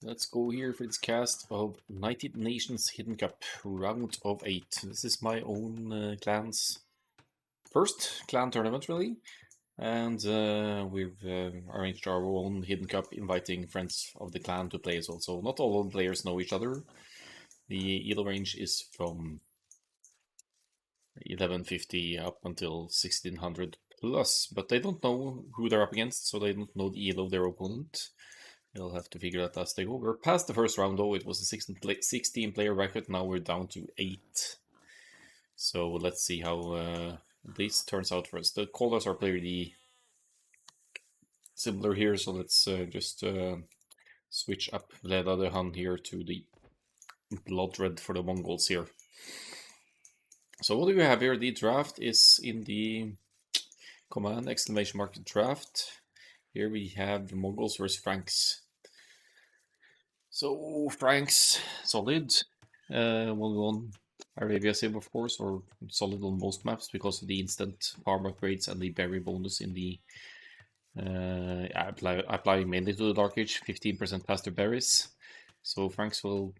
Let's go here for this cast of United Nations Hidden Cup, round of 8. This is my own clan's first clan tournament, really. And we've arranged our own Hidden Cup, inviting friends of the clan to play as well. So not all of the players know each other. The elo range is from 1150 up until 1600 plus, but they don't know who they're up against, so they don't know the elo of their opponent. They'll have to figure that as they go. We're past the first round though. It was a 16 player bracket. Now we're down to 8. So let's see how this turns out for us. The callers are pretty similar here, so let's just switch up Bleda the Hun here to the Blood Red for the Mongols here. So what do we have here? The draft is in the command exclamation mark draft. Here we have the Mongols versus Franks. So Franks, solid. 1-1 Arabia Sim, of course, or solid on most maps because of the instant farm upgrades and the berry bonus in the applying mainly to the Dark Age, 15% faster berries. So Franks will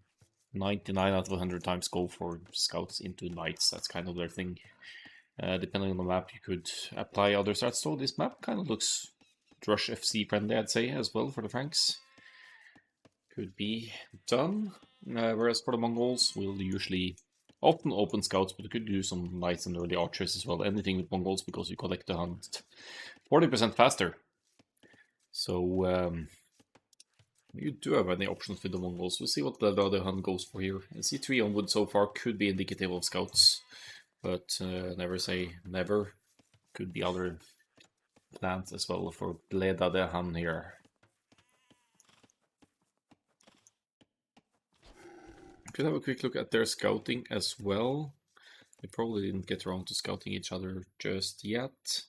99 out of 100 times go for scouts into knights. That's kind of their thing. Depending on the map, you could apply other stats. So this map kind of looks Rush FC friendly, I'd say, as well for the Franks. Could be done. Whereas for the Mongols, we'll usually often open scouts, but you could do some knights and early archers as well. Anything with Mongols because you collect the hunt 40% faster. So you do have any options with the Mongols. We'll see what the other hunt goes for here. And C3 on wood so far could be indicative of scouts, but never say never. Could be other plans as well for Bleda the Hun here. Could have a quick look at their scouting as well. They probably didn't get around to scouting each other just yet.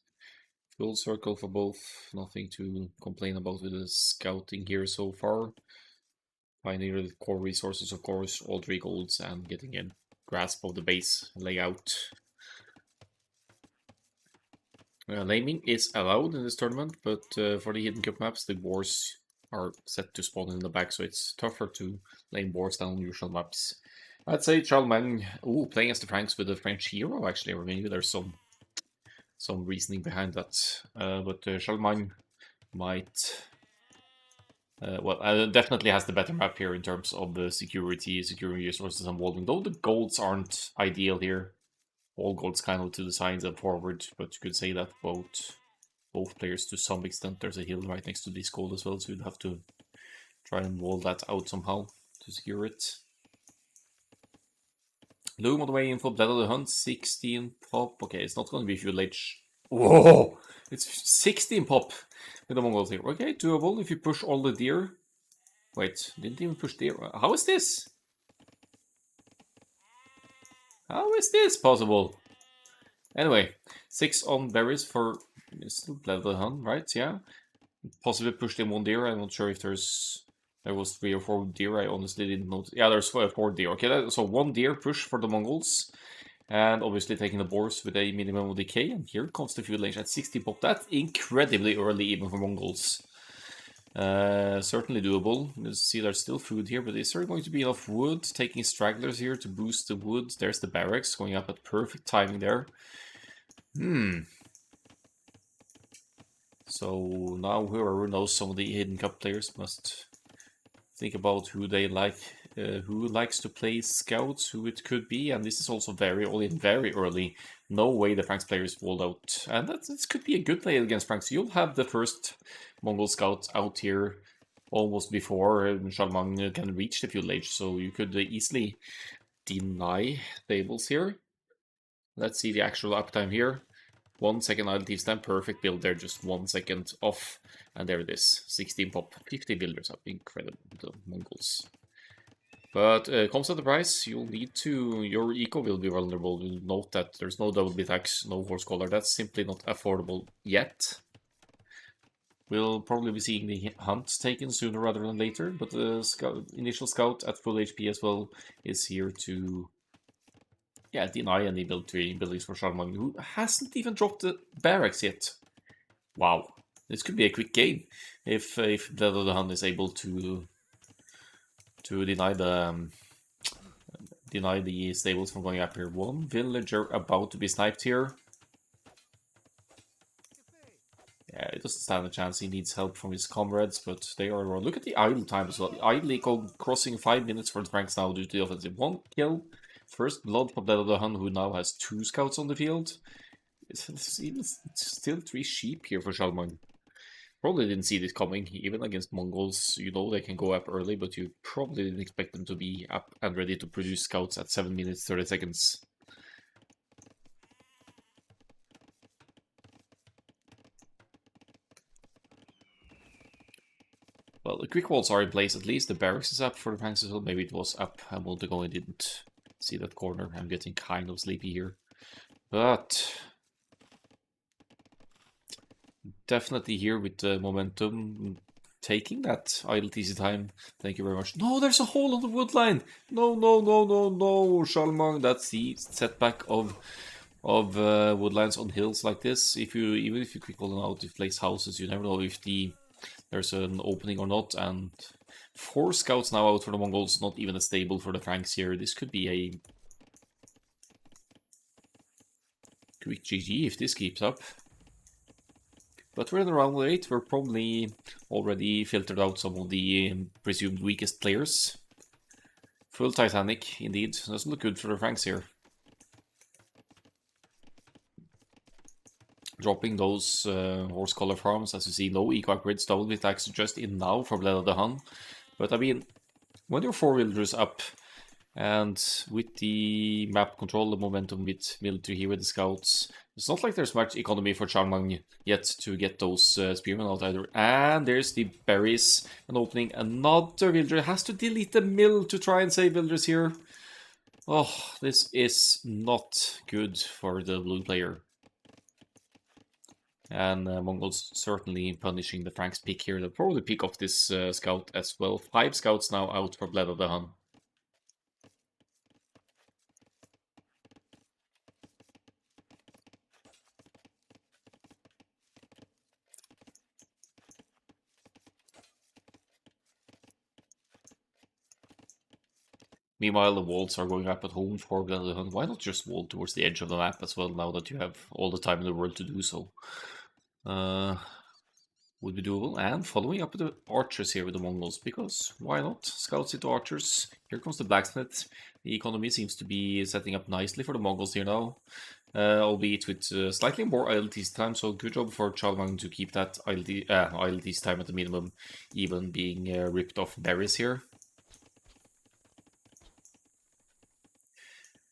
Full circle for both. Nothing to complain about with the scouting here so far. Finding the core resources, of course, all 3 golds and getting a grasp of the base layout. Naming is allowed in this tournament, but for the Hidden Cup maps, the wars are set to spawn in the back, so it's tougher to lane wars than on usual maps. I'd say Charlemagne, playing as the Franks with a French hero, actually, or maybe there's some reasoning behind that. But Charlemagne might... definitely has the better map here in terms of the security, securing resources and walling, though the golds aren't ideal here. All golds kind of to the sides and forward, but you could say that both players to some extent. There's a hill right next to this gold as well, so you'd have to try and wall that out somehow to secure it. Loom on the way in for Bleda the Hunt, 16 pop. Okay, it's not going to be Fuel Age. Whoa! It's 16 pop with the Mongols here. Okay, doable if you push all the deer. Wait, didn't even push deer. How is this? How is this possible? Anyway, 6 on berries for still Bleda the Hun, right? Yeah. Possibly pushed in 1 deer. I'm not sure if there was 3 or 4 deer. I honestly didn't notice. Yeah, there's 4 deer. Okay, so 1 deer push for the Mongols. And obviously taking the boars with a minimum of decay. And here comes the fuel range at 60 pop. That's incredibly early even for Mongols. Certainly doable. You see there's still food here, but is there going to be enough wood? Taking stragglers here to boost the wood. There's the barracks going up at perfect timing there. So now whoever knows some of the Hidden Cup players must think about who they like, who likes to play scouts, who it could be, and this is also very early. No way the Franks players walled out, and this could be a good play against Franks. You'll have the first Mongol scout out here almost before Charlemagne can reach the Fuel Age, so you could easily deny tables here. Let's see the actual uptime here. 1 second idle thief stamp, perfect build there, just 1 second off, and there it is, 16 pop, 50 builders up, incredible, the Mongols. But comes at the price, you'll need to, your eco will be vulnerable. You'll note that there's no double B-tax, no horse collar, that's simply not affordable yet. We'll probably be seeing the hunt taken sooner rather than later, but the initial scout at full HP as well is here to deny any build 3 abilities for Charlemagne, who hasn't even dropped the barracks yet. Wow, this could be a quick game if Bleda the Hun is able to to deny the stables from going up here. One villager about to be sniped here. Yeah, it doesn't stand a chance. He needs help from his comrades, but they are around. Look at the idle time as well. Idly crossing 5 minutes for the Franks now due to the offensive. One kill. First blood from Bleda, who now has 2 scouts on the field. It's even still 3 sheep here for Charlemagne. Probably didn't see this coming, even against Mongols. You know they can go up early, but you probably didn't expect them to be up and ready to produce scouts at 7 minutes 30 seconds. Well, the quick walls are in place at least. The barracks is up for the Franks as well. Maybe it was up a moment ago and didn't see that corner. I'm getting kind of sleepy here. But definitely here with the momentum taking that idle TC time. Thank you very much. No, there's a hole on the wood line. No, no, no, no, no, Charlemagne. That's the setback of woodlines on hills like this. Even if you quick them out, if place houses, you never know if there's an opening or not. And 4 scouts now out for the Mongols. Not even a stable for the Franks here. This could be a quick GG if this keeps up. But we're in round 8, we're probably already filtered out some of the presumed weakest players. Full Titanic, indeed. Doesn't look good for the Franks here. Dropping those horse collar farms, as you see, no eco grids, double with axe just in now for Bleda the Hun. But I mean, when your 4 villagers up, and with the map control, the momentum with military here with the scouts, it's not like there's much economy for Charlemagne yet to get those spearmen out either. And there's the berries, an opening. Another villager has to delete the mill to try and save villagers here. Oh, this is not good for the blue player. And Mongols certainly punishing the Franks pick here. They'll probably pick off this scout as well. 5 scouts now out for Bleda the Hun. Meanwhile, the walls are going up at home for Bleda the Hun. Why not just wall towards the edge of the map as well, now that you have all the time in the world to do so? Would be doable. And following up with the archers here with the Mongols, because why not? Scouts into archers. Here comes the blacksmith. The economy seems to be setting up nicely for the Mongols here now. Albeit with slightly more ILT's time, so good job for Charlemagne to keep that ILT's time at the minimum, even being ripped off berries here.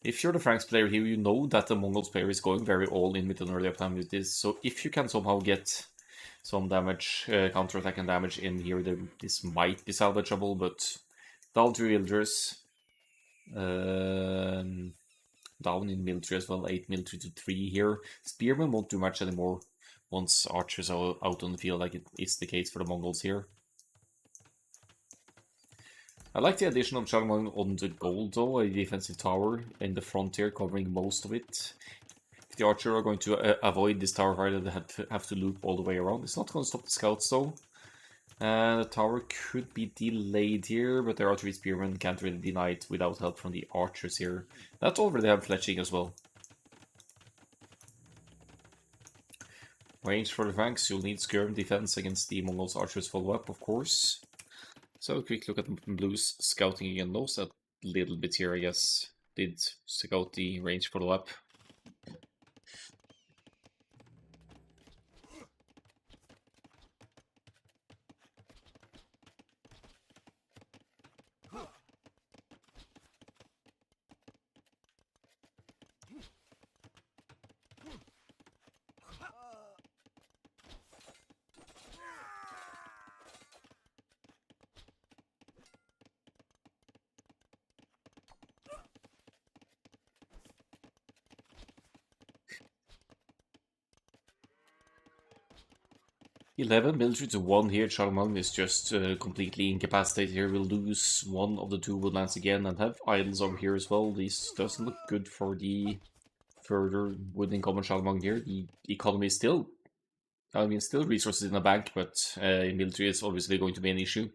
If you're the Franks player here, you know that the Mongols player is going very all in with an early uptime with this, so if you can somehow get some damage, counter-attack and damage in here, this might be salvageable, but down 2 villagers. Down in military as well, 8 military to 3 here. Spearmen won't do much anymore once archers are out on the field, like it is the case for the Mongols here. I like the addition of Charlemagne on the gold though, a defensive tower in the front here covering most of it. If the archer are going to avoid this tower fire, they have to loop all the way around. It's not going to stop the scouts though. The tower could be delayed here, but their archery spearmen can't really deny it without help from the archers here. That already have fletching as well. Range for the Franks, you'll need skirm defense against the Mongols archers follow-up, of course. So a quick look at the Blues scouting again. Lost a little bit here, I guess. Did scout the range follow-up. 11 military to 1 here. Charlemagne is just completely incapacitated here. We'll lose one of the 2 woodlands again and have idols over here as well. This doesn't look good for the further wood income on Charlemagne here. The economy is still, still resources in the bank, but military is obviously going to be an issue.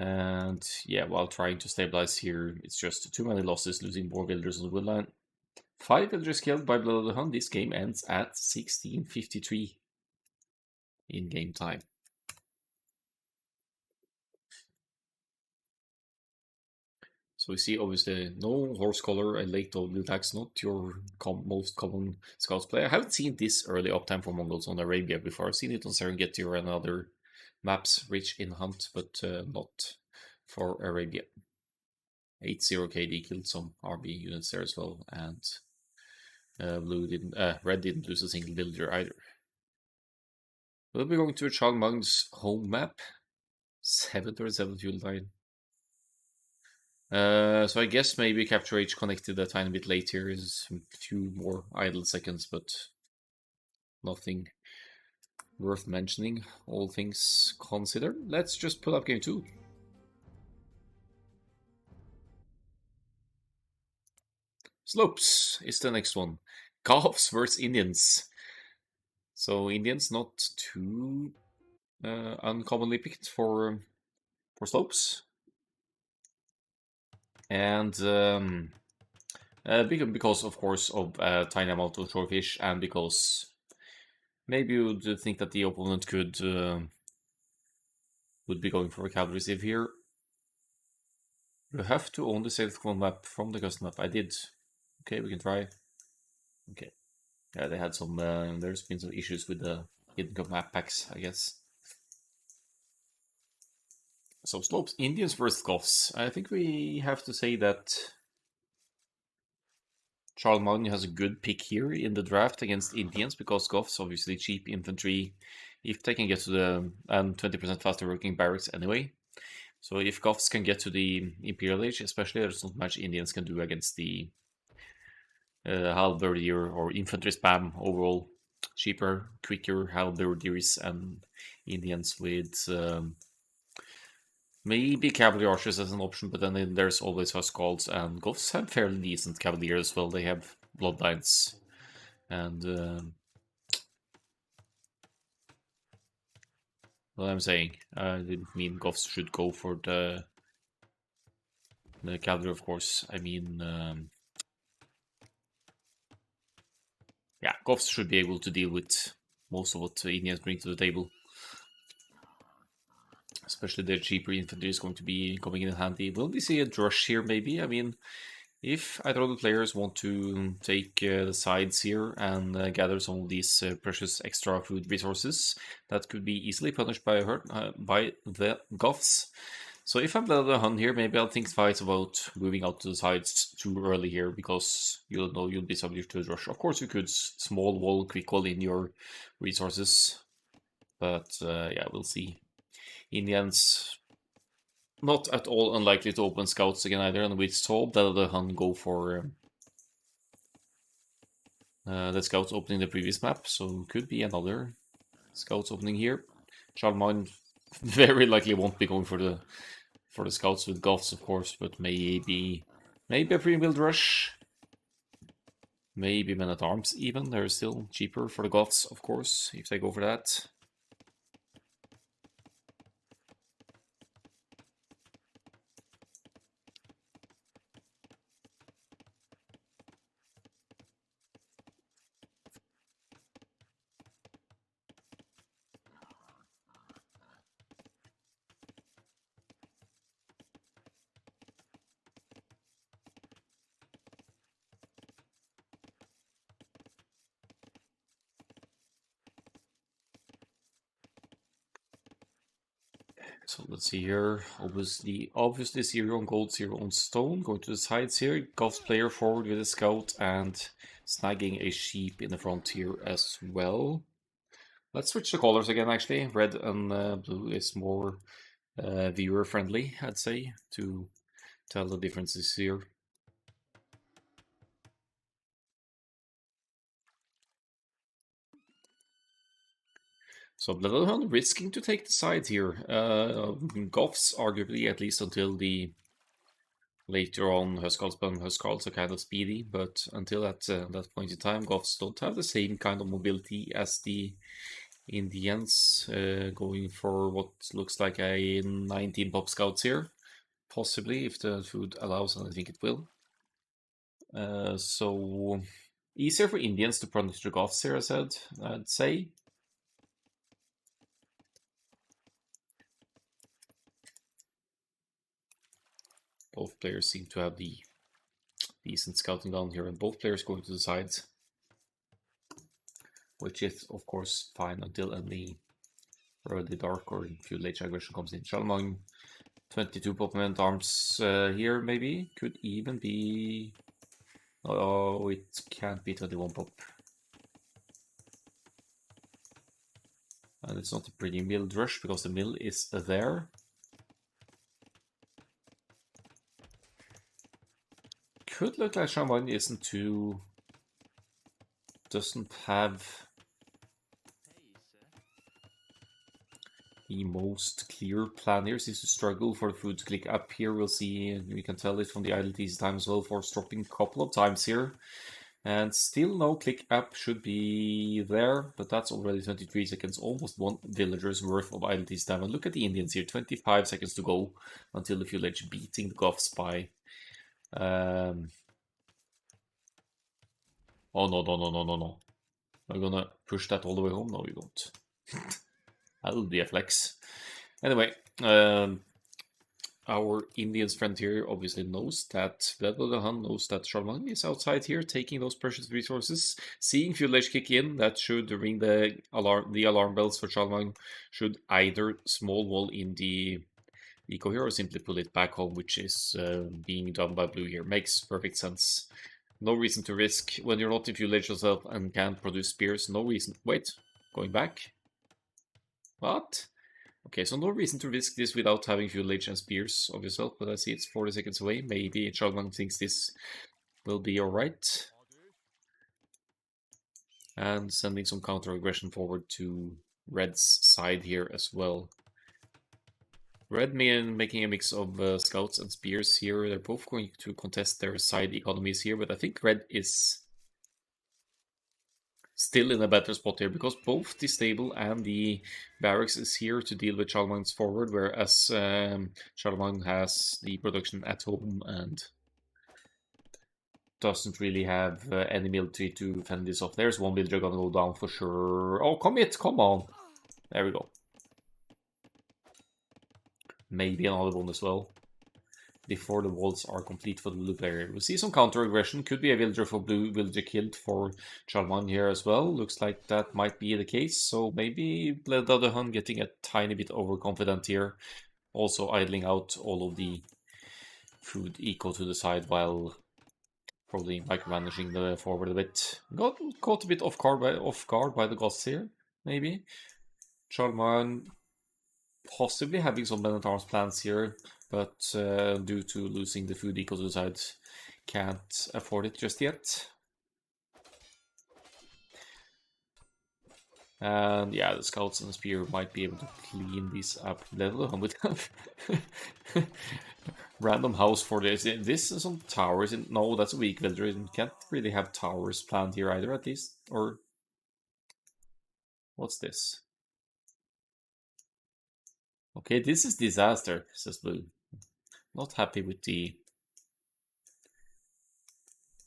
And yeah, while trying to stabilize here, it's just too many losses, losing more villagers on the woodline. 5 villagers killed by Blood of the Hun. This game ends at 16:53 in game time. So we see obviously no horse color and late W attacks, not your most common scouts play. I haven't seen this early uptime for Mongols on Arabia before. I've seen it on Serengeti or other maps rich in hunt, but not for Arabia. 8-0 KD killed some RB units there as well, and red didn't lose a single villager either. We'll be going to Charlemagne's home map. 737 fuel line. So I guess maybe Capture H connected a tiny bit late here. Is a few more idle seconds, but nothing worth mentioning, all things considered. Let's just pull up game 2. Slopes is the next one. Goths versus Indians. So Indians not too uncommonly picked for slopes. And because of course of a tiny amount of shorefish, and because maybe you would think that the opponent would be going for a cavalry sieve here. You have to own the safe map from the custom map. I did. Okay, we can try. Okay. Yeah, they had some. There's been some issues with the hidden cup map packs, I guess. So slopes, Indians versus Goths. I think we have to say that Charlemagne has a good pick here in the draft against Indians, because Goths obviously cheap infantry if they can get to the and 20% faster working barracks anyway. So if Goths can get to the Imperial Age, especially, there's not much Indians can do against the halberdier or infantry spam overall. Cheaper, quicker halberdiers and Indians with maybe cavalry archers as an option, but then there's always Huskarls, and Goths have fairly decent cavaliers as well. They have bloodlines, and what I'm saying, I didn't mean Goths should go for the cavalry, of course. I mean, yeah, Goths should be able to deal with most of what Indians bring to the table. Especially their cheaper infantry is going to be coming in handy. Will we see a drush here, maybe? I mean, if either of the players want to take the sides here and gather some of these precious extra food resources, that could be easily punished by the Goths. So if I'm Bleda Hun here, maybe I'll think twice about moving out to the sides too early here, because you'll know you'll be subject to a rush. Of course, you could small wall, quick wall in your resources, but yeah, we'll see. Indians not at all unlikely to open scouts again either, and we saw Bleda the Hun go for the scouts opening the previous map, so could be another scouts opening here. Charlemagne very likely won't be going for the scouts with Goths, of course, but maybe a pre-build rush, maybe men at arms even. They're still cheaper for the Goths, of course, if they go for that. So let's see here. Obviously 0 on gold, 0 on stone. Going to the sides here. Goths player forward with a scout and snagging a sheep in the front here as well. Let's switch the colors again, actually. Red and blue is more viewer friendly, I'd say, to tell the differences here. So Bleda Hun risking to take the side here. Goths, arguably, at least until the later on, Huskarls are kind of speedy, but until that point in time, Goths don't have the same kind of mobility as the Indians going for what looks like a 19 pop scouts here. Possibly, if the food allows, and I think it will. So easier for Indians to punish the Goths here, I'd say. Both players seem to have the decent scouting down here, and both players going to the sides, which is of course fine until any early dark or feudal age aggression comes in. Charlemagne, 22 popment arms here, maybe could even be. Oh, it can't be 21 pop. And it's not a pretty milled rush because the mill is there. Could look like Charlemagne doesn't have the most clear plan here. Seems to struggle for the food to click up here. We'll see, we can tell it from the idle TC time as well, for dropping a couple of times here. And still no click up, should be there, but that's already 23 seconds, almost one villager's worth of idle TC time. And look at the Indians here, 25 seconds to go until the village beating the Goths by... Oh, no. We're gonna push that all the way home? No, we won't. That'll be a flex. Anyway, our Indians friend here obviously knows that Bleda knows that Charlemagne is outside here taking those precious resources. Seeing feudal age kick in, that should ring the alarm bells for Charlemagne. Should either small wall in the eco here or simply pull it back home, which is being done by blue here. Makes perfect sense. No reason to risk when you're not in feudal age yourself and can't produce spears. No reason. Wait, going back? What? Okay, so no reason to risk this without having feudal age and spears of yourself, but I see it's 40 seconds away. Maybe Charlemagne thinks this will be alright. And sending some counter aggression forward to Red's side here as well. Red making a mix of scouts and spears here. They're both going to contest their side economies here, but I think Red is still in a better spot here because both the stable and the barracks is here to deal with Charlemagne's forward, whereas Charlemagne has the production at home and doesn't really have any military to fend this off. There's one villager gonna go down for sure. Oh, commit, come on. There we go. Maybe another one as well before the walls are complete for the blue player. We'll see some counter aggression. Could be a villager for blue, villager killed for Charlemagne here as well. Looks like that might be the case. So maybe Bleda getting a tiny bit overconfident here. Also idling out all of the food eco to the side while probably micromanaging the forward a bit. Got caught a bit off guard by the Goths here, maybe. Charlemagne possibly having some men at arms plans here, but due to losing the food eco to the side, can't afford it just yet. And yeah, the scouts and the spear might be able to clean these up. Level 100 random house for this. This is some towers. No, that's a weak villager. You can't really have towers planned here either, at least. Or what's this? Okay, this is disaster, says Blue. Not happy with the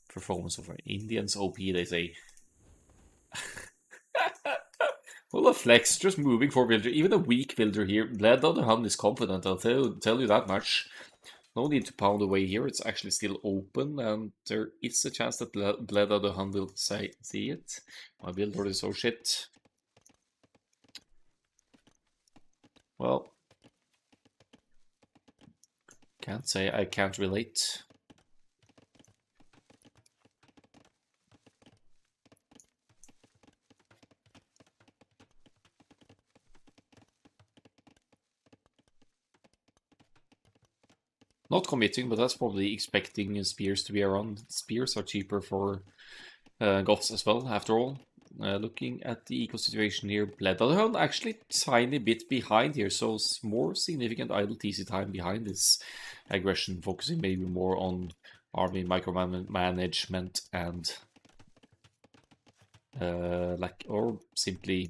performance of our Indians. OP, they say. Well, a flex, just moving for villager. Even a weak villager here. Bled on the hand is confident, I'll tell you that much. No need to pound away here, it's actually still open, and there is a chance that Bled on the hand will see it. My builder is so shit. Well, can't say I can't relate. Not committing, but that's probably expecting spears to be around. Spears are cheaper for Goths as well, after all. Looking at the eco situation here, Bleda actually tiny bit behind here, so more significant idle TC time behind this aggression, focusing maybe more on army micromanagement and or simply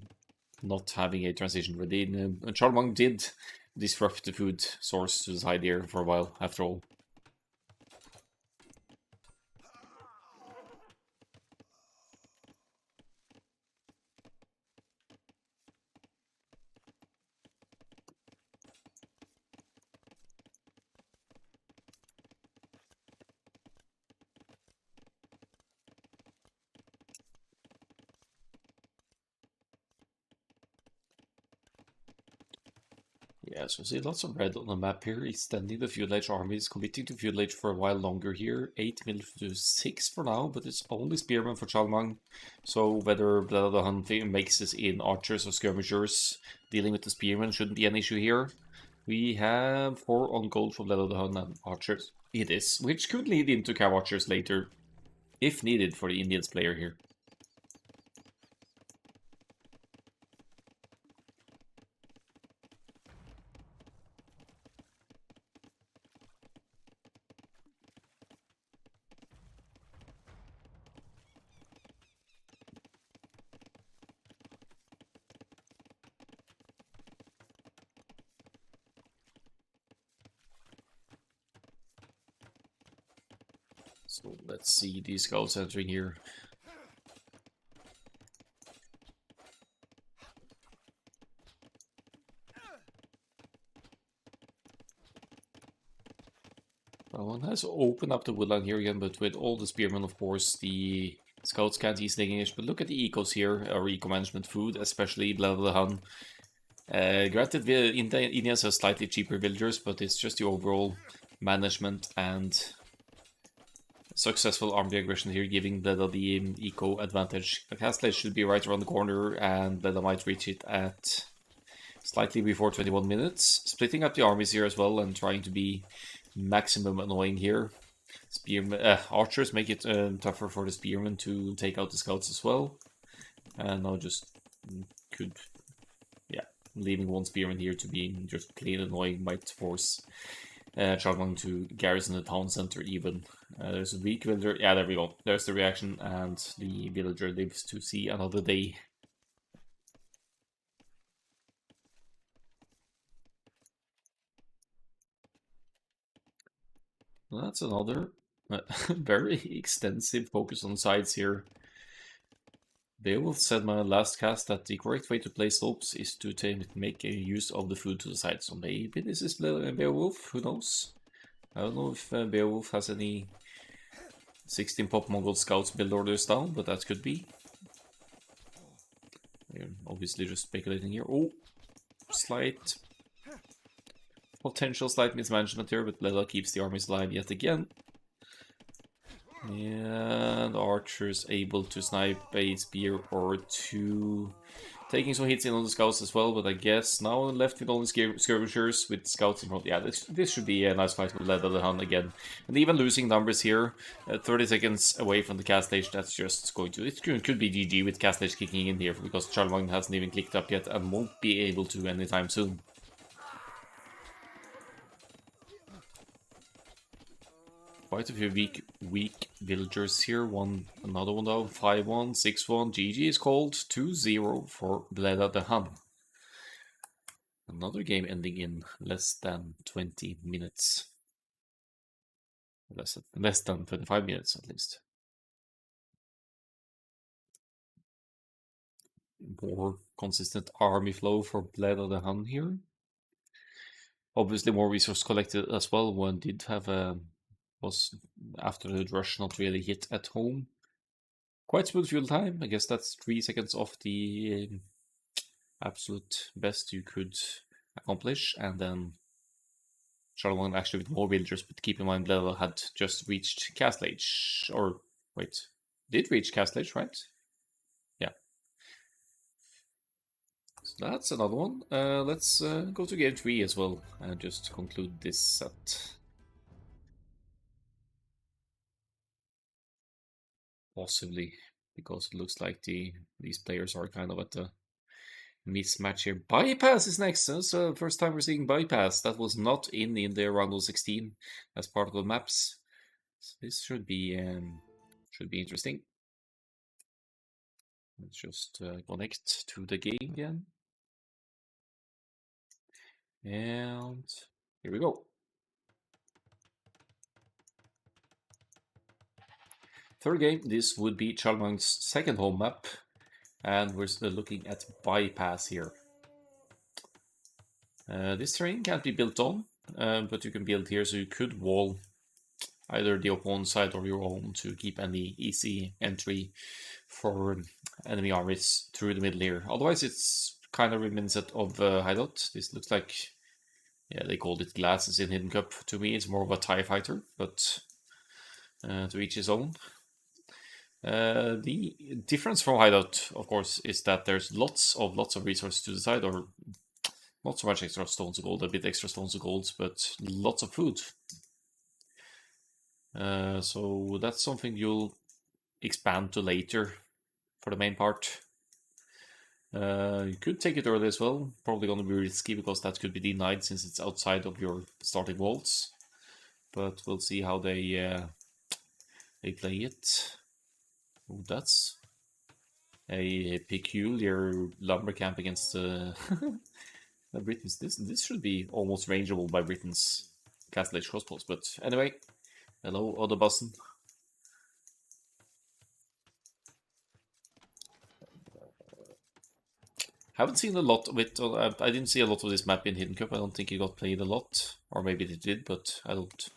not having a transition ready. And Charlemagne did disrupt the food source to the side here for a while, after all. Yeah, so see lots of red on the map here, extending the feudal age armies, committing to feudal age for a while longer here. 8 military to 6 for now, but it's only spearmen for Charlemagne. So whether Bleda the Hun makes this in archers or skirmishers, dealing with the spearmen shouldn't be an issue here. We have 4 on gold for Bleda the Hun and archers. It is, which could lead into cav archers later, if needed for the Indians player here. So let's see these scouts entering here. One has opened up the woodline here again, but with all the spearmen, of course, the scouts can't easily engage. But look at the ecos here, our eco management food, especially Bleda the Hun. Granted, Indians have slightly cheaper villagers, but it's just the overall management and successful army aggression here, giving Bleda the eco advantage. The castle should be right around the corner, and Bleda might reach it at slightly before 21 minutes. Splitting up the armies here as well and trying to be maximum annoying here. Archers make it tougher for the spearmen to take out the scouts as well. And now just leaving one spearman here to be just plain annoying might force Charlemagne to garrison the town center even. There's a weak villager. Yeah, there we go. There's the reaction, and the villager lives to see another day. That's another very extensive focus on sides here. Beowulf said my last cast that the correct way to play slopes is to make a use of the food to the side. So maybe this is Beowulf, who knows? I don't know if Beowulf has any 16 pop Mongol scouts build orders down, but that could be. We're obviously just speculating here. Oh, potential slight mismanagement here, but Bleda keeps the armies alive yet again. And archers able to snipe a spear or two. Taking some hits in on the scouts as well, but I guess now left with only skirmishers with scouts in front. Yeah, this should be a nice fight with Bleda the Hun again. And even losing numbers here, 30 seconds away from the cast stage, that's just going to... It could be GG with cast stage kicking in here, because Charlemagne hasn't even clicked up yet and won't be able to anytime soon. Quite a few weak villagers here. Another one down. 5-1, 6-1. GG is called. 2-0 for Bleda the Hun. Another game ending in less than 20 minutes. Less than 25 minutes at least. More consistent army flow for Bleda the Hun here. Obviously more resource collected as well. One did have was after the rush not really hit at home. Quite smooth fuel time. I guess that's 3 seconds off the absolute best you could accomplish. And then Charlemagne actually with more villagers, but keep in mind Bleda had just reached Castle Age. Or, wait, did reach Castle Age, right? Yeah. So that's another one. Let's go to game 3 as well and just conclude this set. Possibly, because it looks like these players are kind of at the mismatch here. Bypass is next. So first time we're seeing bypass. That was not in the round of 16 as part of the maps. So this should be interesting. Let's just connect to the game again. And here we go. Third game, this would be Charlemagne's second home map, and we're still looking at Bypass here. This terrain can't be built on, but you can build here, so you could wall either the opponent's side or your own to keep any easy entry for enemy armies through the middle here. Otherwise, it's kind of reminiscent of Hideout. This looks like, yeah, they called it glasses in Hidden Cup. To me, it's more of a TIE fighter, but to each his own. The difference from Hideout, of course, is that there's lots of resources to the side, or not so much extra stones of gold, a bit extra stones of gold, but lots of food. So that's something you'll expand to later for the main part. You could take it early as well, probably going to be risky because that could be denied since it's outside of your starting walls. But we'll see how they play it. Oh, that's a peculiar lumber camp against the Britons. This should be almost rangeable by Britain's Castle Age crossbows. But anyway, hello, Odderbussen. Haven't seen a lot of it. I didn't see a lot of this map in Hidden Cup. I don't think it got played a lot, or maybe it did, but I don't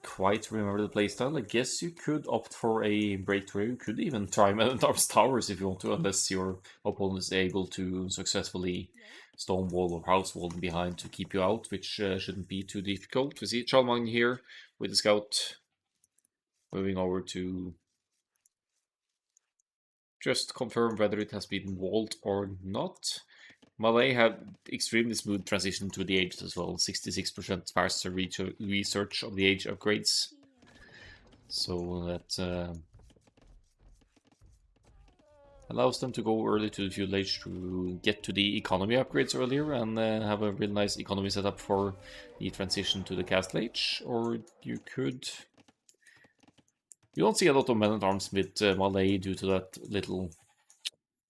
quite remember the playstyle. I guess you could opt for a breakthrough. You could even try Man at Arms Towers if you want to, unless your opponent is able to successfully stone wall or house wall behind to keep you out, which shouldn't be too difficult. We see Charlemagne here with the scout moving over to just confirm whether it has been walled or not. Malay had extremely smooth transition to the age as well, 66% faster research of the age upgrades. So that allows them to go early to the feudal age to get to the economy upgrades earlier and have a real nice economy setup for the transition to the castle age. Or you could... You don't see a lot of men at arms with Malay due to that little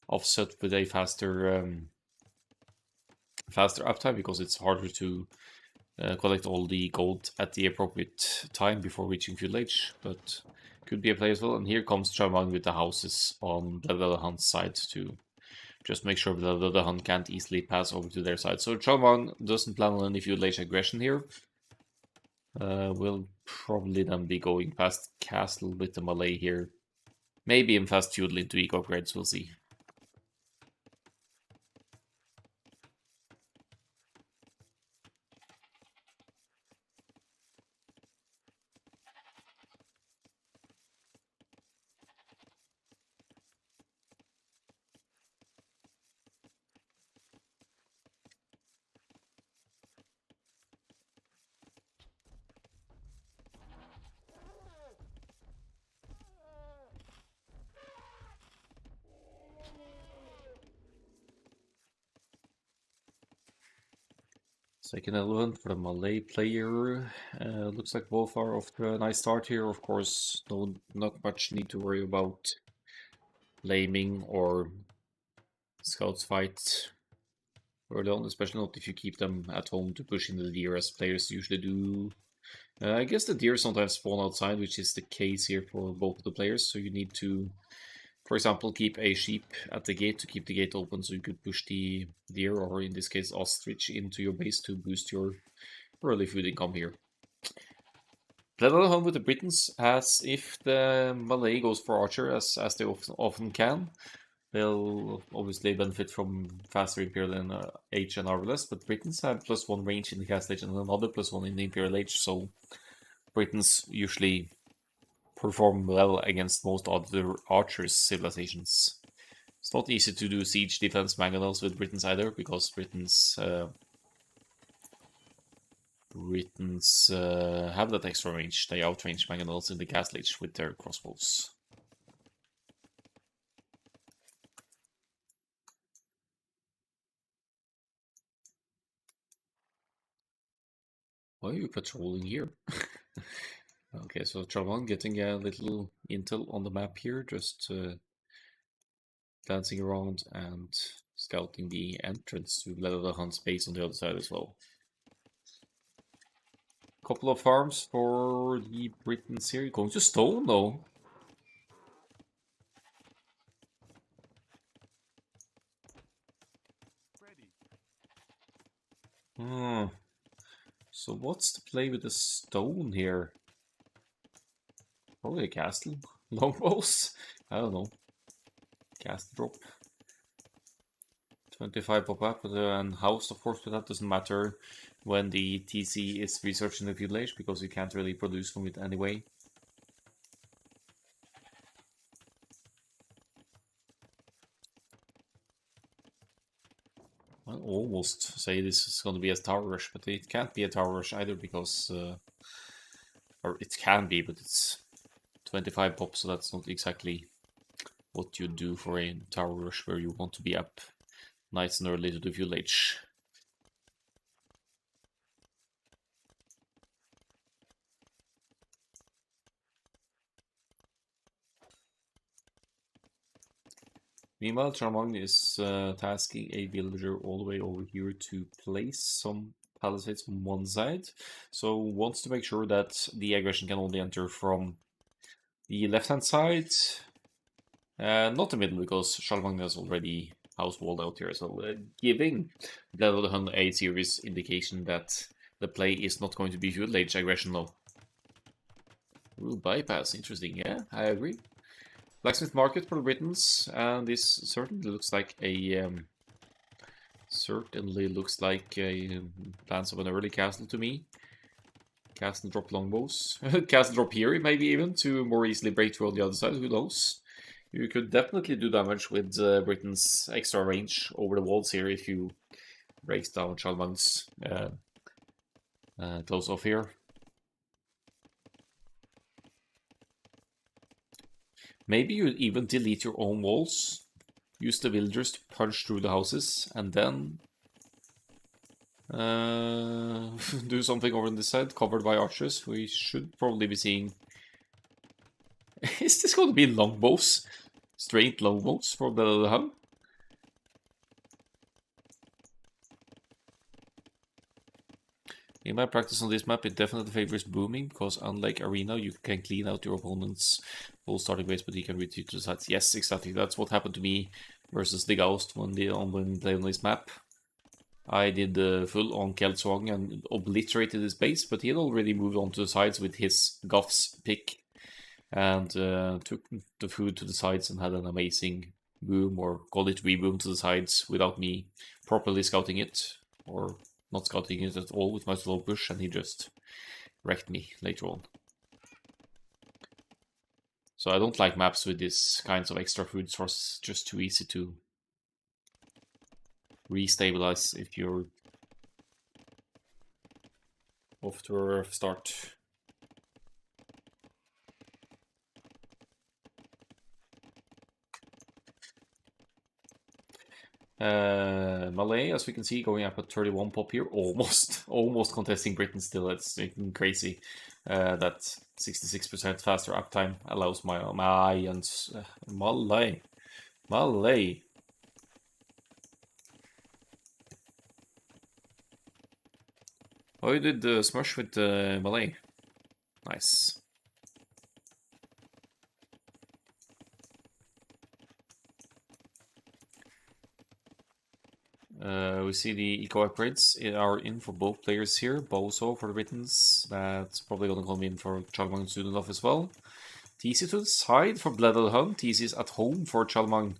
offset with a faster uptime because it's harder to collect all the gold at the appropriate time before reaching feudal age, but could be a play as well. And here comes Charlemagne with the houses on the Hunt's side to just make sure that the Hunt can't easily pass over to their side. So Charlemagne doesn't plan on any feudal age aggression here. Will probably then be going past castle with the Malay here. Maybe in fast feudal into eco upgrades, we'll see. Second elephant for the Malay player. Looks like both are off to a nice start here. Of course, not much need to worry about laming or scouts fight early on, especially not if you keep them at home to push in the deer as players usually do. I guess the deer sometimes spawn outside, which is the case here for both of the players, so you need to, for example, keep a sheep at the gate to keep the gate open so you could push the deer, or in this case ostrich, into your base to boost your early food income here. Bleda home with the Britons, as if the Malay goes for Archer, as they often can. They'll obviously benefit from faster Imperial and Age and Arbalest, but Britons have +1 range in the Castle Age and another +1 in the Imperial Age, so Britons usually perform well against most other Archers civilizations. It's not easy to do siege defense mangonels with Britons either, because Britons have that extra range. They outrange mangonels in the Castle Age with their crossbows. Why are you patrolling here? Okay, so Charlemagne getting a little intel on the map here, just glancing around and scouting the entrance to Bleda Hunt's base on the other side as well. Couple of farms for the Britons here. Going to stone though. Hmm. So what's the play with the stone here? Probably a castle. Longbows? I don't know. Castle drop. 25 pop up and house, of course, but that doesn't matter when the TC is researching the village because you can't really produce from it anyway. I almost say this is going to be a tower rush, but it can't be a tower rush either because, or it can be, but it's 25 pop, so that's not exactly what you do for a tower rush where you want to be up nice and early to the village. Meanwhile, Charlemagne is tasking a villager all the way over here to place some palisades on one side. So wants to make sure that the aggression can only enter from the left-hand side. Not the middle, because Charlemagne has already house walled out here, so giving Bleda Hun a serious indication that the play is not going to be feudal age aggression though. Ooh, bypass, interesting, yeah, I agree. Blacksmith market for the Britons, and this certainly looks like a plans of an early castle to me. Castle drop longbows, castle drop here maybe even to more easily break through on the other side. Who knows? You could definitely do damage with Britain's extra range over the walls here if you break down Charlemagne's close off here. Maybe you even delete your own walls, use the villagers to punch through the houses, and then do something over on this side, covered by archers. We should probably be seeing... Is this going to be longbows? Straight longbows for the Hun? In my practice on this map, it definitely favors booming, because unlike Arena, you can clean out your opponent's full starting base, but he can retreat to the sides. Yes, exactly. That's what happened to me versus the Ghost when they played on this map. I did the full on Keltswang and obliterated his base, but he had already moved on to the sides with his Goff's pick and took the food to the sides and had an amazing boom, or call it reboom, to the sides without me properly scouting it, or not scouting it at all with my slow push, and he just wrecked me later on. So I don't like maps with these kinds of extra food sources, just too easy to restabilize if you're off to a rough start. Malay, as we can see, going up at 31 pop here, almost contesting Britain still. It's crazy that 66% faster uptime allows Malay. Oh, you did the smush with Malay. Nice. We see the eco upgrades are in for both players here. Bozo for the Britons. That's probably going to come in for Charlemagne soon enough as well. TC to the side for Bleda Hun. TC is at home for Charlemagne.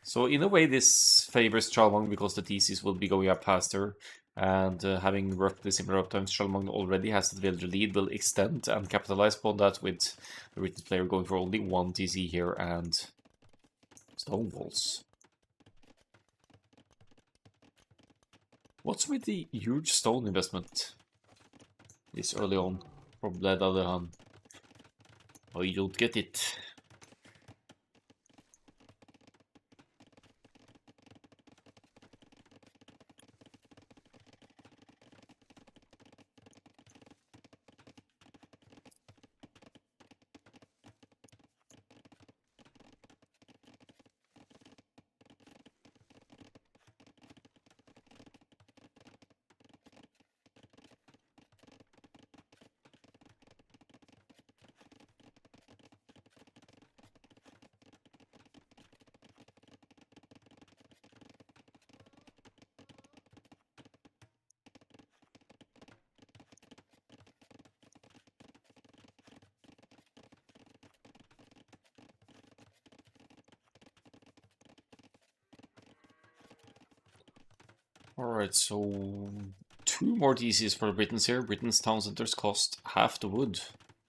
So in a way this favors Charlemagne because the TCs will be going up faster. And having roughly similar uptimes, Charlemagne already has the villager lead, will extend and capitalize upon that with the British player going for only one TC here and stone walls. What's with the huge stone investment this early on from Bleda Hun? Oh, you don't get it. Alright, so 2 more DCs for the Britons here. Britain's town centers cost half the wood.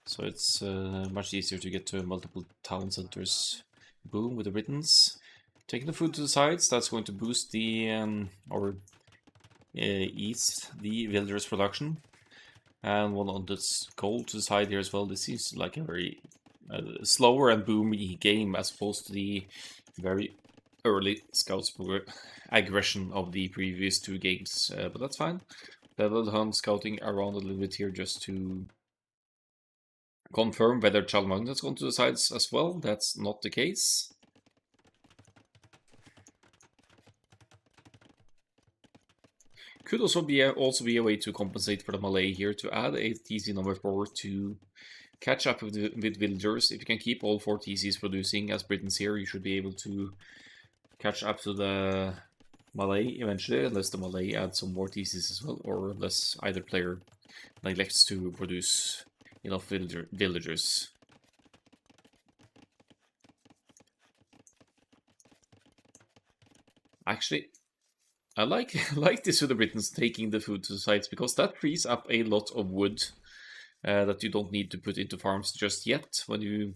So it's much easier to get to multiple town centers. Boom with the Britons. Taking the food to the sides, that's going to boost the, ease the villagers' production. And one on this gold to the side here as well. This seems like a very slower and boomy game as opposed to the very early scouts aggression of the previous 2 games. But that's fine. Level Hunt scouting around a little bit here just to confirm whether Charlemagne has gone to the sides as well. That's not the case. Could also be a way to compensate for the Malay here, to add a TC number 4 to catch up with villagers. If you can keep all 4 TCs producing as Britons here, you should be able to catch up to the Malay eventually, unless the Malay adds some more TCs as well, or unless either player neglects to produce enough villagers. Actually, I like this with the Britons taking the food to the sites, because that frees up a lot of wood that you don't need to put into farms just yet. When you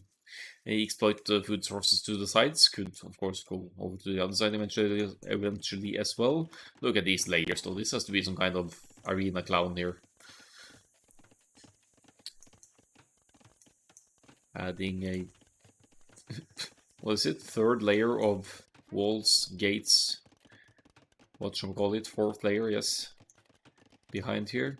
exploit the food sources to the sides, could of course go over to the other side eventually as well. Look at these layers though. This has to be some kind of arena clown here. Adding a what is it? 3rd layer of walls, gates. What shall we call it? 4th layer, yes. Behind here.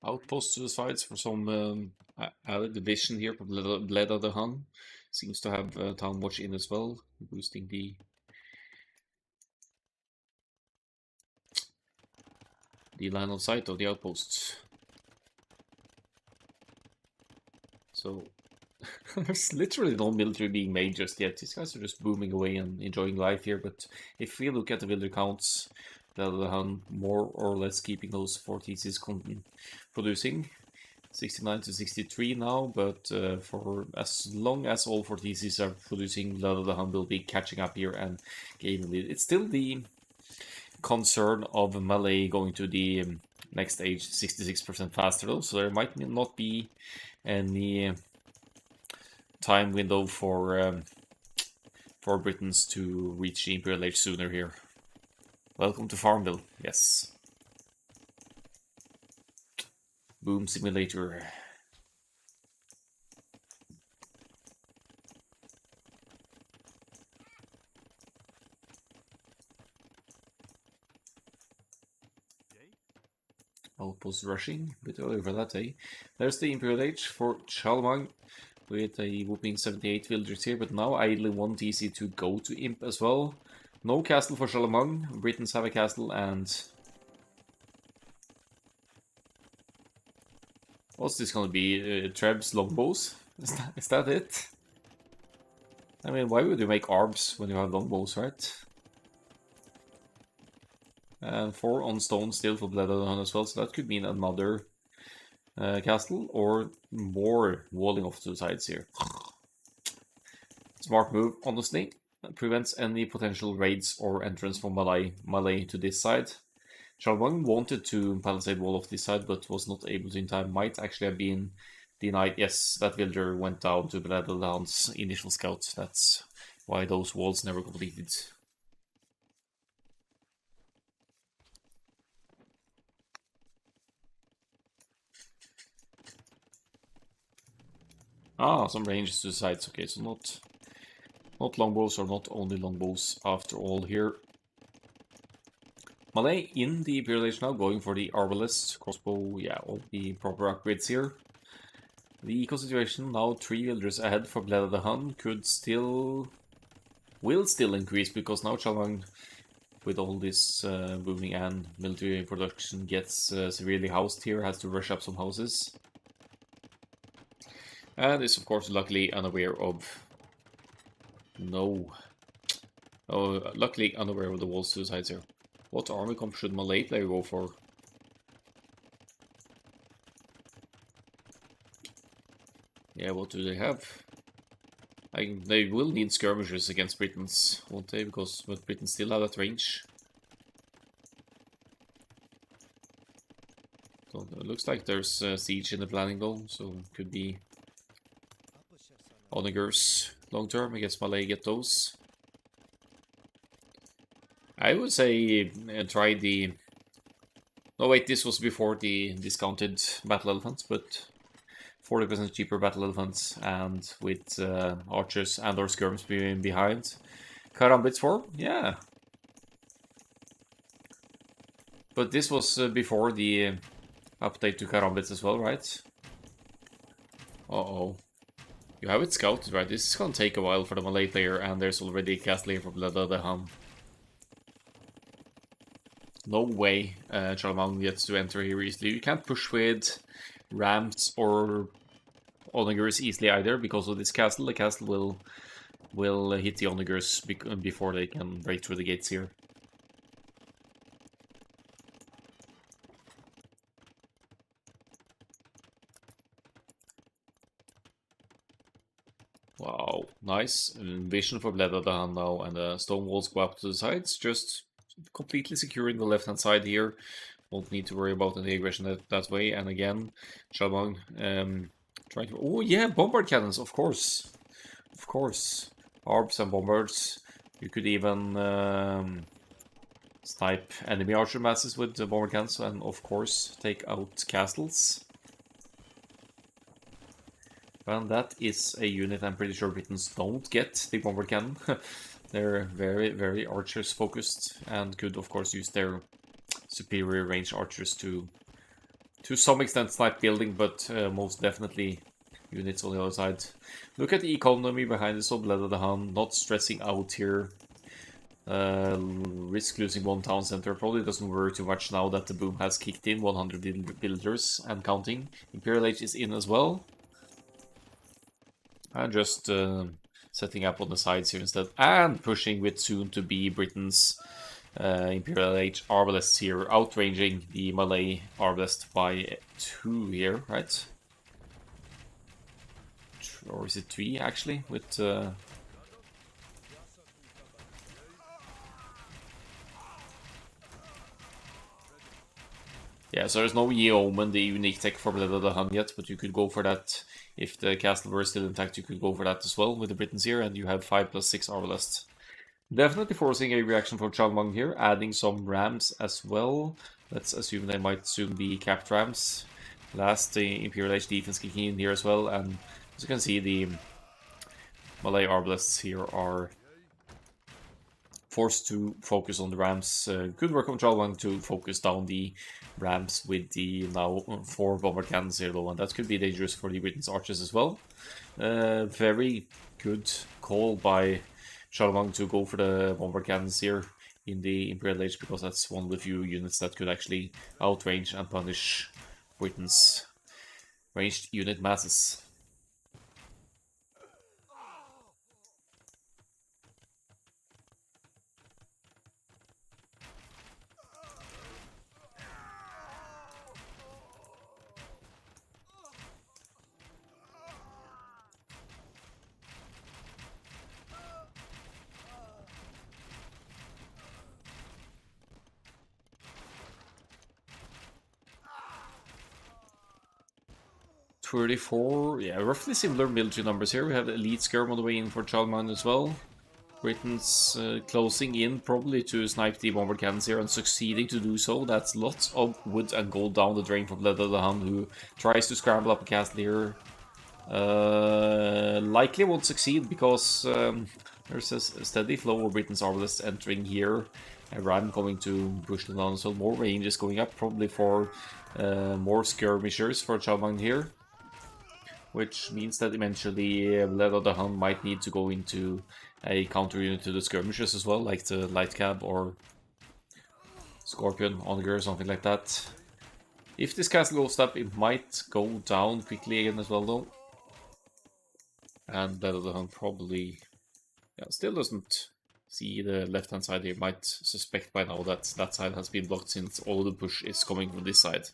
Outposts to the sides for some added division here for Bleda the Hun. Seems to have Town Watch in as well, boosting the line of sight of the outposts. So there's literally no military being made just yet. These guys are just booming away and enjoying life here. But if we look at the villager counts, the Hun more or less keeping those 4 TCs producing. 69 to 63 now, but for as long as all 4 TCs are producing, the Hun will be catching up here and gaining lead. It's still the concern of Malay going to the next stage 66% faster though, so there might not be any time window for Britons to reach the Imperial Age sooner here. Welcome to Farmville, yes. Boom Simulator. Outpost rushing, a bit earlier for that, eh? There's the Imperial Age for Charlemagne with a whooping 78 villagers here, but now idly 1 TC to go to Imp as well. No castle for Charlemagne. Britons have a castle, and what's this gonna be? Treb's longbows? Is that it? I mean, why would you make arms when you have longbows, right? And 4 on stone still for Bleda as well, so that could mean another castle or more walling off to the sides here. Smart move, honestly. That prevents any potential raids or entrance from Malay to this side. Charlemagne wanted to palisade wall off this side, but was not able to in time. Might actually have been denied. Yes, that villager went down to Bleda's initial scout. That's why those walls never completed. Ah, some ranges to the sides. Okay, so not longbows, or not only longbows after all here. Malay in the Imperial Age now, going for the arbalest, crossbow, yeah, all the proper upgrades here. The concentration now 3 villagers ahead for Bleda the Hun will still increase, because now Charlemagne with all this booming and military production gets severely housed here, has to rush up some houses. And is of course luckily unaware of... No. Oh, luckily unaware of the wall suicides here. What army comp should Malay player go for? Yeah, what do they have? They will need skirmishers against Britons, won't they? Because Britons still have that range. So it looks like there's a siege in the planning though, so could be onagers long term. I guess Malay get those. I would say try the... No wait, this was before the discounted battle elephants, but 40% cheaper battle elephants and with archers and or skirms being behind. Karambits 4? Yeah. But this was before the update to Karambits as well, right? Uh-oh. You have it scouted, right? This is gonna take a while for the Malay player, and there's already a castle here from Bleda the Hun. No way Charlemagne gets to enter here easily. You can't push with rams or onagers easily either because of this castle. The castle will hit the onagers before they can break through the gates here. Wow, nice vision for Bleda the Hun now, and the stone walls go up to the sides, just completely securing the left hand side here. Won't need to worry about any aggression that way. And again, Charlemagne trying to... Oh yeah, bombard cannons, of course. Of course. Arbs and bombards. You could even snipe enemy archer masses with the bombard cannons, and of course take out castles. Well, that is a unit I'm pretty sure Britons don't get, the bombard cannon. They're very, very archers focused and could of course use their superior range archers to some extent snipe building, but most definitely units on the other side. Look at the economy behind this of Bleda the Hun, not stressing out here. Risk losing one town center, probably doesn't worry too much now that the boom has kicked in. 100 villagers and counting. Imperial Age is in as well. And just setting up on the sides here instead, and pushing with soon to be Britain's Imperial Age Arbalests here, outranging the Malay Arbalest by 2 here, right? Or is it 3 actually? With yeah, so there's no Yeoman, the unique tech for Bleda the Hun yet, but you could go for that. If the castle were still intact, you could go for that as well with the Britons here, and you have 5+6 Arbalest. Definitely forcing a reaction from Charlemagne here, adding some rams as well. Let's assume they might soon be capped rams. Last, the Imperial Age defense kicking in here as well, and as you can see, the Malay Arbalests here are forced to focus on the rams. Good work on Charlemagne to focus down the rams with the now 4 bombard cannons here though, and that could be dangerous for the Britain's archers as well. Very good call by Charlemagne to go for the bombard cannons here in the Imperial Age, because that's one of the few units that could actually outrange and punish Britain's ranged unit masses. Yeah, roughly similar military numbers here. We have the elite skirm on the way in for Charlemagne as well. Britain's closing in probably to snipe the bombard cannons here and succeeding to do so. That's lots of wood and gold down the drain for Bleda the Hun, who tries to scramble up a castle here. Likely won't succeed because there's a steady flow of Britain's Arbalests entering here. A ram coming to push them down, so more range is going up, probably for more skirmishers for Charlemagne here. Which means that eventually Bleda the Hun might need to go into a counter unit to the skirmishers as well, like the light cab or Scorpion, Onager, something like that. If this castle goes up, it might go down quickly again as well, though. And Bleda probably, yeah, still doesn't see the left-hand side here. Might suspect by now that that side has been blocked since all the push is coming from this side.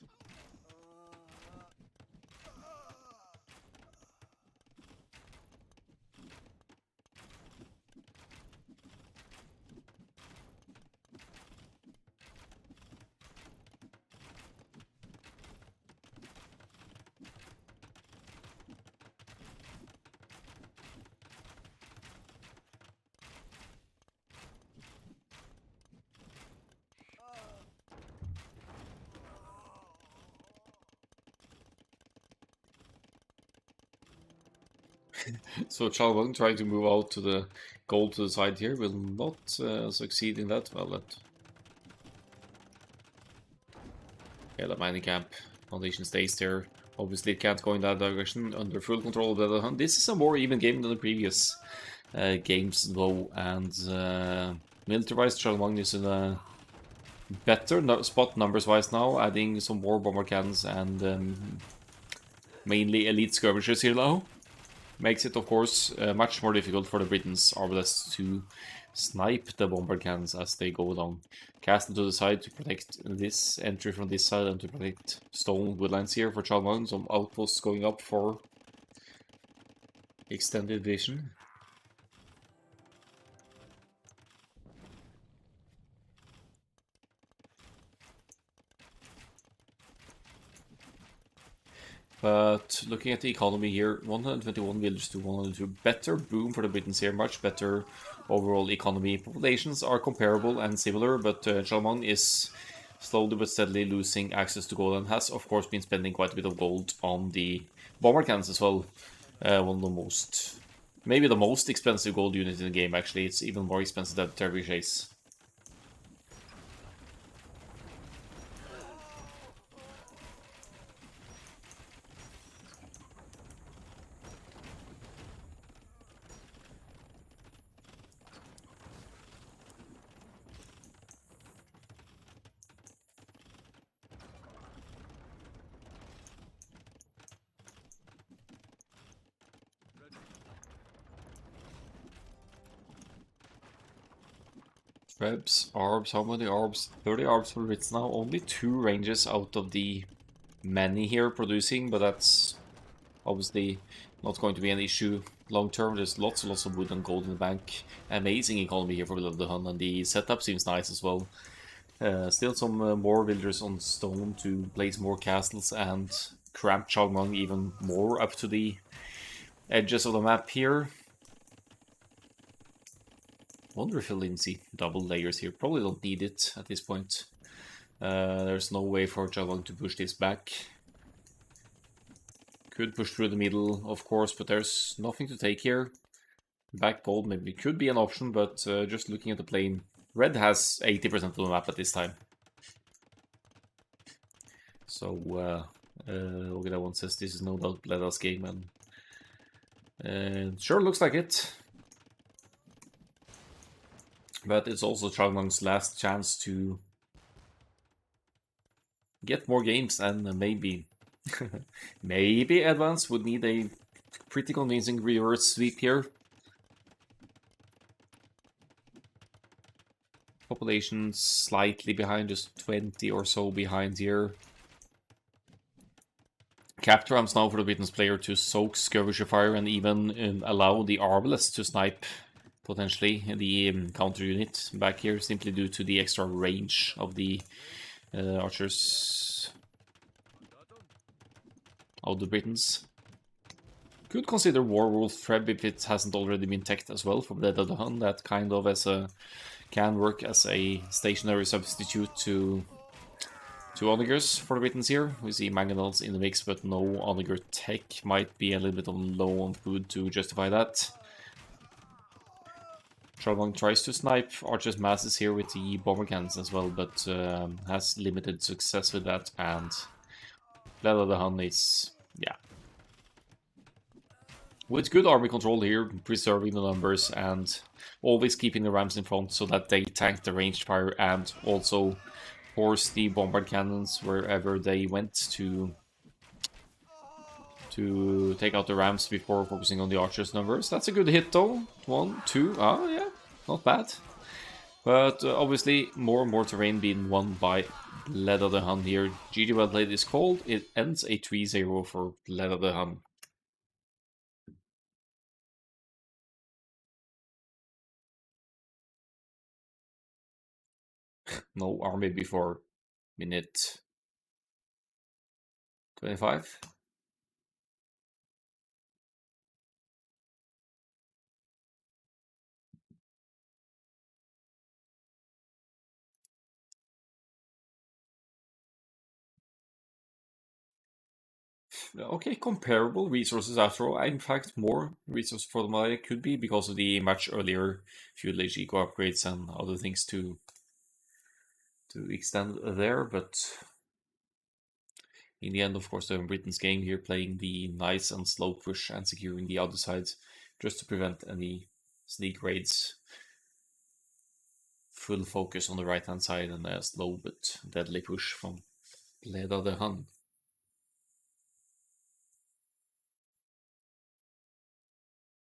So Charlemagne trying to move out to the gold to the side here will not succeed in that. Well, that... Yeah, the mining camp foundation stays there. Obviously it can't go in that direction under full control of the other hand. This is a more even game than the previous games though, and military-wise Charlemagne is in a better spot numbers-wise now, adding some more bomber cannons and mainly elite skirmishers here now. Makes it, of course, much more difficult for the Britons' arbalists to snipe the bomber cannons as they go down. Castle to the side to protect this entry from this side and to protect stone woodlands here for Charlemagne. Some outposts going up for extended vision. But looking at the economy here, 121 villagers to 102, better boom for the Britons here, much better overall economy. Populations are comparable and similar, but Charlemagne is slowly but steadily losing access to gold and has of course been spending quite a bit of gold on the bomber cannons as well. One of the most, maybe the most expensive gold unit in the game actually. It's even more expensive than trebuchets. Rebs, Arbs, how many Arbs? 30 Arbs for Ritz now. Only 2 ranges out of the many here producing, but that's obviously not going to be an issue long term. There's lots and lots of wood and gold in the bank. Amazing economy here for the Hun, and the setup seems nice as well. Still some more villagers on stone to place more castles and cramp Charlemagne even more up to the edges of the map here. Wonder if you'll even see double layers here. Probably don't need it at this point. There's no way for Charlemagne to push this back. Could push through the middle, of course, but there's nothing to take here. Back gold maybe could be an option, but just looking at the plane, red has 80% of the map at this time. So, okay, that one says this is no doubt Bleda's game, and sure looks like it. But it's also Charlemagne's last chance to get more games, and maybe maybe Advance would need a pretty convincing reverse sweep here. Population slightly behind, just 20 or so behind here. Capture arms now for the Britons player to soak skirmisher fire and even allow the Arbalest to snipe potentially the counter unit back here, simply due to the extra range of the archers of the Britons. Could consider Warwolf Treb if it hasn't already been teched as well for Bleda the Hun. That kind of can work as a stationary substitute to Onagers for the Britons here. We see Mangonels in the mix, but no Onager tech. Might be a little bit low on food to justify that. Charlemagne tries to snipe Archer's masses here with the bomber cannons as well, but has limited success with that, and Bleda the Hun is, yeah. With good army control here, preserving the numbers and always keeping the rams in front so that they tank the ranged fire and also force the bombard cannons wherever they went to take out the rams before focusing on the archers' numbers. That's a good hit though. One, two, yeah, not bad. But obviously, more and more terrain being won by Bleda the Hun here. GG well played is called. It ends a 3-0 for Bleda the Hun. No army before minute 25. Okay, comparable resources after all. In fact, more resources for the Malaya could be because of the much earlier feudal age eco upgrades and other things to extend there. But in the end, of course, the Britain's game here playing the nice and slow push and securing the other side just to prevent any sneak raids. Full focus on the right hand side and a slow but deadly push from Bleda the Hun.